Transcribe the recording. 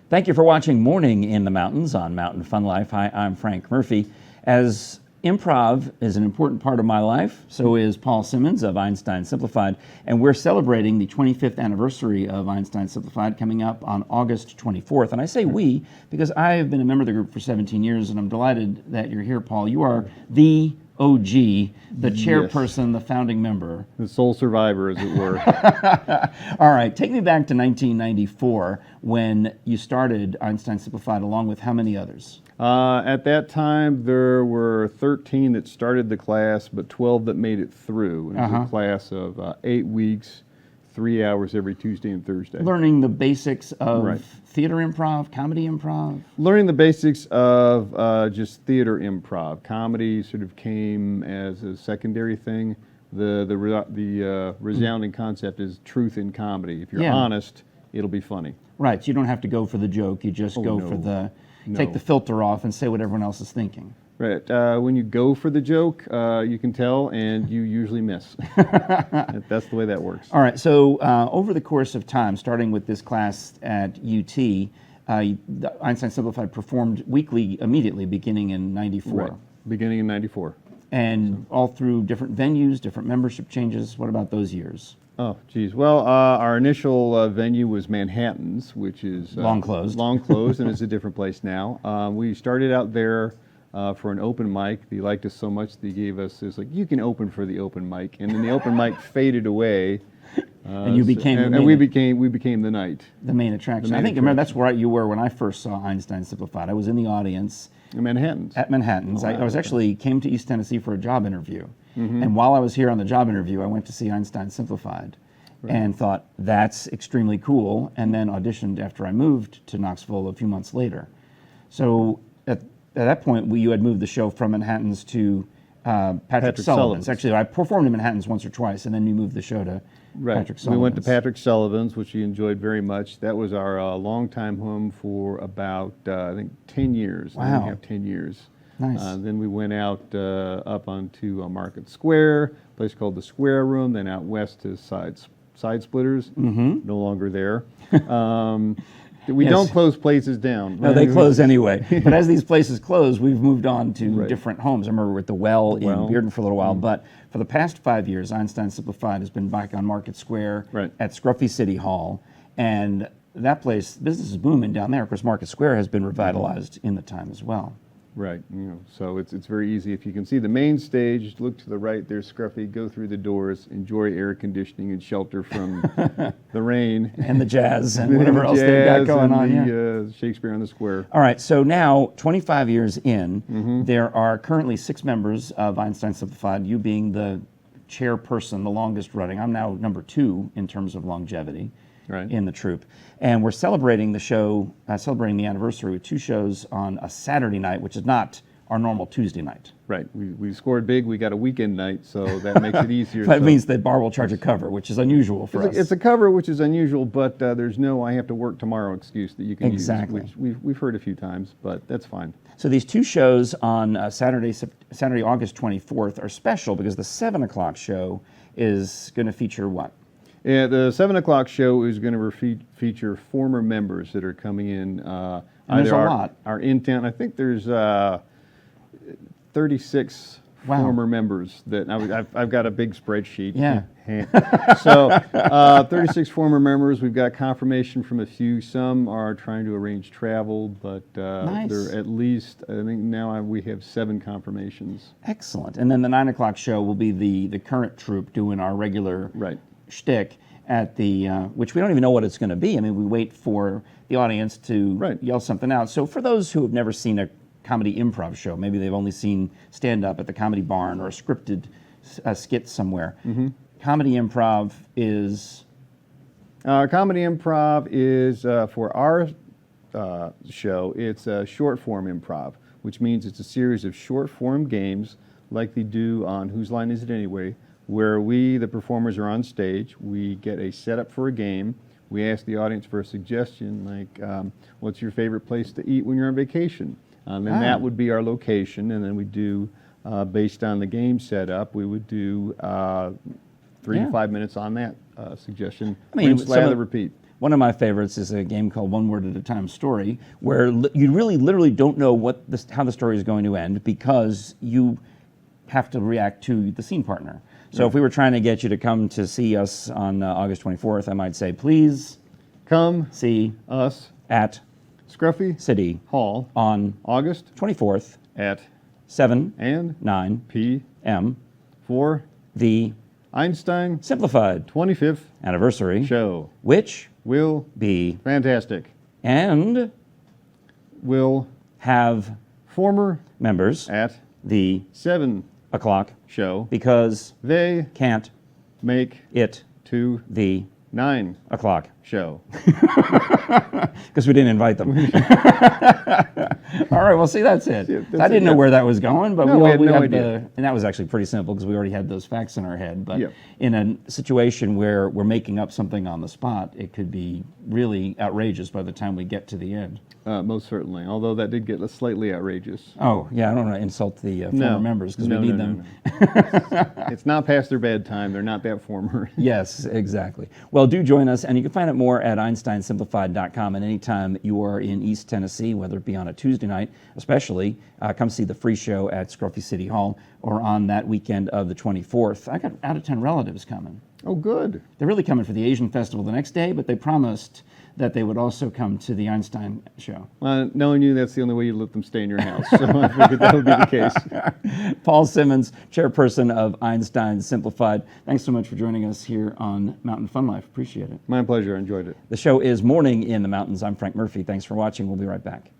Thank you for watching Morning in the Mountains on Mountain Fun Life. Hi, I'm Frank Murphy. As improv is an important part of my life, so is Paul Simmons of Einstein Simplified, and we're celebrating the 25th anniversary of Einstein Simplified coming up on August 24th. And I say we because I have been a member of the group for 17 years, and I'm delighted that you're here, Paul. You are the OG, the chairperson, the founding member. The sole survivor, as it were. All right, take me back to 1994 when you started Einstein Simplified along with how many others? At that time, there were 13 that started the class, but 12 that made it through. It was a class of 8 weeks, 3 hours every Tuesday and Thursday. Learning the basics of theater improv, comedy improv? Learning the basics of just theater improv. Comedy sort of came as a secondary thing. The resounding concept is truth in comedy. If you're honest, it'll be funny. Right, so you don't have to go for the joke, you just go for the, take the filter off and say what everyone else is thinking. Right. When you go for the joke, you can tell, and you usually miss. That's the way that works. All right. So over the course of time, starting with this class at UT, Einstein Simplified performed weekly immediately, beginning in '94. Right. Beginning in '94. And all through different venues, different membership changes. What about those years? Oh, geez. Well, our initial venue was Manhattan's, which is long closed. Long closed, and it's a different place now. We started out there for an open mic. They liked us so much they gave us, it's like, you can open for the open mic, and then the open mic faded away. And you became we became the night. The main attraction. I think I remember that's where you were when I first saw Einstein Simplified. I was in the audience. In Manhattan's. At Manhattan's. I was actually came to East Tennessee for a job interview. And while I was here on the job interview, I went to see Einstein Simplified and thought, that's extremely cool, and then auditioned after I moved to Knoxville a few months later. So at that point, you had moved the show from Manhattan's to Patrick Sullivan's. Actually, I performed in Manhattan's once or twice, and then you moved the show to Patrick Sullivan's. We went to Patrick Sullivan's, which we enjoyed very much. That was our longtime home for about, I think, 10 years. Wow. We have 10 years. Nice. Then we went out up onto Market Square, a place called the Square Room, then out west to Side Splitters, no longer there. We don't close places down. No, they close anyway. But as these places close, we've moved on to different homes. I remember we're at the Well in Bearden for a little while, but for the past 5 years, Einstein Simplified has been back on Market Square at Scruffy City Hall, and that place, business is booming down there. Of course, Market Square has been revitalized in the time as well. Right, so it's very easy. If you can see the main stage, look to the right, there's Scruffy, go through the doors, enjoy air conditioning and shelter from the rain. And the jazz and whatever else they've got going on. Shakespeare on the Square. All right, so now, 25 years in, there are currently 6 members of Einstein Simplified, you being the chairperson, the longest running. I'm now number 2 in terms of longevity. In the troupe. And we're celebrating the show, celebrating the anniversary with 2 shows on a Saturday night, which is not our normal Tuesday night. Right. We scored big. We got a weekend night, so that makes it easier. That means that bar will charge a cover, which is unusual for us. It's a cover, which is unusual, but there's no I have to work tomorrow excuse that you can use, which we've heard a few times, but that's fine. So these 2 shows on Saturday, August 24th are special because the 7 o'clock show is going to feature what? Yeah, the 7 o'clock show is going to feature former members that are coming in. There's a lot. Our in-town, I think there's 36 former members that I've got a big spreadsheet. Yeah. So 36 former members. We've got confirmation from a few. Some are trying to arrange travel, but they're at least, I think now we have 7 confirmations. Excellent. And then the 9 o'clock show will be the current troupe doing our regular shtick at the, which we don't even know what it's going to be. I mean, we wait for the audience to yell something out. So for those who have never seen a comedy improv show, maybe they've only seen stand-up at the Comedy Barn or a scripted skit somewhere. Comedy improv is? Comedy improv is, for our show, it's a short-form improv, which means it's a series of short-form games like they do on Whose Line Is It Anyway?, where we, the performers, are on stage. We get a setup for a game. We ask the audience for a suggestion, like, what's your favorite place to eat when you're on vacation? And that would be our location. And then we do, based on the game setup, we would do 3 to 5 minutes on that suggestion. I mean, lather, repeat. One of my favorites is a game called One Word at a Time Story, where you really literally don't know how the story is going to end because you have to react to the scene partner. So if we were trying to get you to come to see us on August 24th, I might say, please Come see us at Scruffy City Hall on August 24th, at 7, and 9 p.m. m. for the Einstein Simplified 25th anniversary, show. which Will be fantastic. and Will have former members at the 7 o'clock show. because They can't make it to the 9 o'clock show. because we didn't invite them. All right, well, see, that's it. Yeah, that's I didn't it, know yeah. where that was going, but No, we had no had idea. and that was actually pretty simple because we already had those facts in our head. But Yeah. in a situation where we're making up something on the spot, it could be really outrageous by the time we get to the end. Most certainly, although that did get slightly outrageous. Oh, yeah, I don't want to insult the former members because we need them. It's not past their bedtime. They're not that former. Yes, exactly. Well, do join us, and you can find out more at EinsteinSimplified.com. And anytime you are in East Tennessee, whether it be on a Tuesday night, especially, come see the free show at Scruffy City Hall, or on that weekend of the 24th. I got out-of-town relatives coming. Oh, good. They're really coming for the Asian Festival the next day, but they promised that they would also come to the Einstein show. Knowing you, that's the only way you let them stay in your house. So I figured that would be the case. Paul Simmons, chairperson of Einsteins Simplified. Thanks so much for joining us here on Mountain Fun Life. Appreciate it. My pleasure. I enjoyed it. The show is Morning in the Mountains. I'm Frank Murphy. Thanks for watching. We'll be right back.